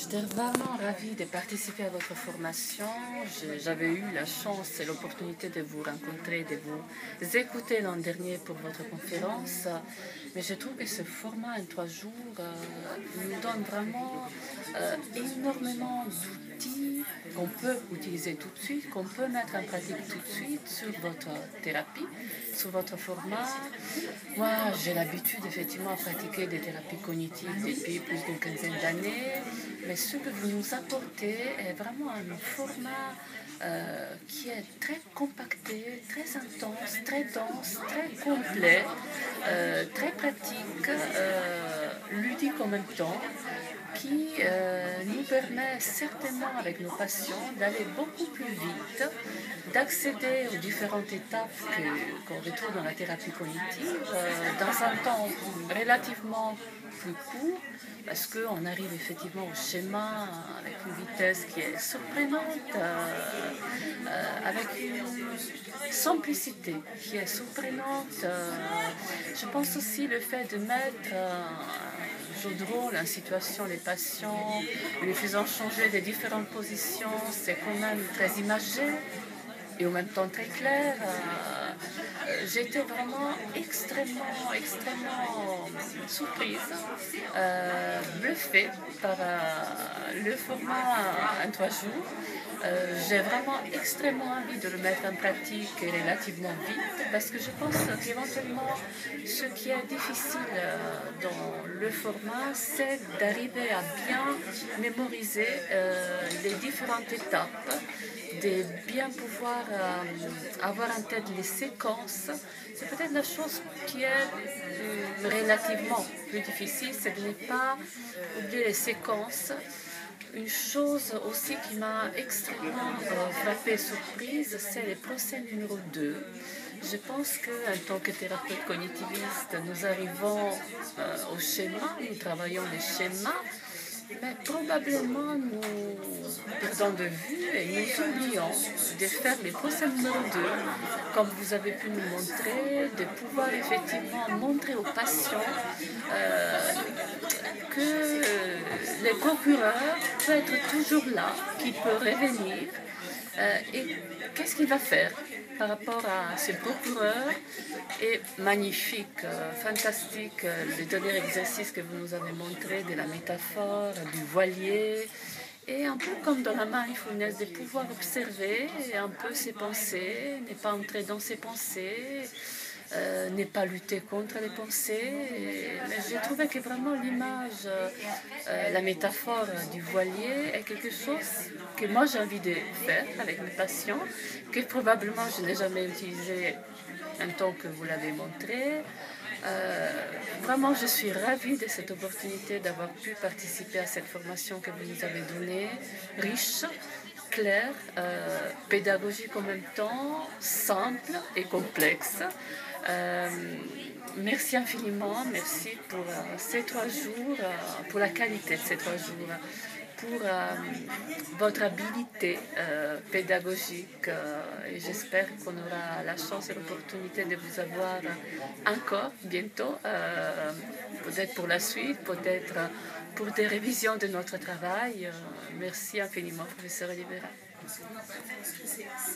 J'étais vraiment ravie de participer à votre formation. J'avais eu la chance et l'opportunité de vous rencontrer, de vous écouter l'an dernier pour votre conférence. Mais je trouve que ce format en 3 jours nous donne vraiment énormément d'outils qu'on peut utiliser tout de suite, qu'on peut mettre en pratique tout de suite sur votre thérapie, sur votre format. Moi, j'ai l'habitude effectivement à pratiquer des thérapies cognitives depuis plus d'une quinzaine d'années, mais ce que vous nous apportez est vraiment un format qui est très compacté, très intense, très dense, très complet, très pratique, ludique en même temps, qui nous permet certainement avec nos patients d'aller beaucoup plus vite, d'accéder aux différentes étapes qu'on retrouve dans la thérapie cognitive dans un temps relativement plus court, parce qu'on arrive effectivement au schéma avec une vitesse qui est surprenante, avec une simplicité qui est surprenante. Je pense aussi le fait de mettre jeu de rôle en situation les patients, les faisant changer de différentes positions, c'est quand même très imagé et en même temps très clair. J'étais vraiment extrêmement surprise, bluffée par le format en 3 jours. J'ai vraiment extrêmement envie de le mettre en pratique relativement vite parce que je pense qu'éventuellement ce qui est difficile dans le format, c'est d'arriver à bien mémoriser les différentes étapes, de bien pouvoir avoir en tête les séquences. C'est peut-être la chose qui est relativement plus difficile, c'est de ne pas oublier les séquences. Une chose aussi qui m'a extrêmement frappée, surprise, c'est le procès numéro 2. Je pense qu'en tant que thérapeute cognitiviste, nous arrivons au schéma, nous travaillons les schémas, mais probablement nous perdons de vue et nous oublions de faire les procès numéro 2, comme vous avez pu nous montrer, de pouvoir effectivement montrer aux patients que le procureur peut être toujours là, qu'il peut revenir et qu'est-ce qu'il va faire par rapport à ce procureur. Et magnifique, fantastique, le dernier exercice que vous nous avez montré de la métaphore, du voilier, et un peu comme dans la mindfulness, de pouvoir observer un peu ses pensées, ne pas entrer dans ses pensées, ne pas lutter contre les pensées. Mais j'ai trouvé que vraiment l'image, la métaphore du voilier est quelque chose que moi j'ai envie de faire avec mes patients, que probablement je n'ai jamais utilisé en tant que vous l'avez montré. Vraiment, je suis ravie de cette opportunité d'avoir pu participer à cette formation que vous nous avez donnée, riche, claire, pédagogique en même temps, simple et complexe. Merci infiniment, merci pour ces 3 jours, pour la qualité de ces 3 jours, pour votre habilité pédagogique et j'espère qu'on aura la chance et l'opportunité de vous avoir encore bientôt, peut-être pour la suite, peut-être pour des révisions de notre travail. Merci infiniment, professeur Olivera.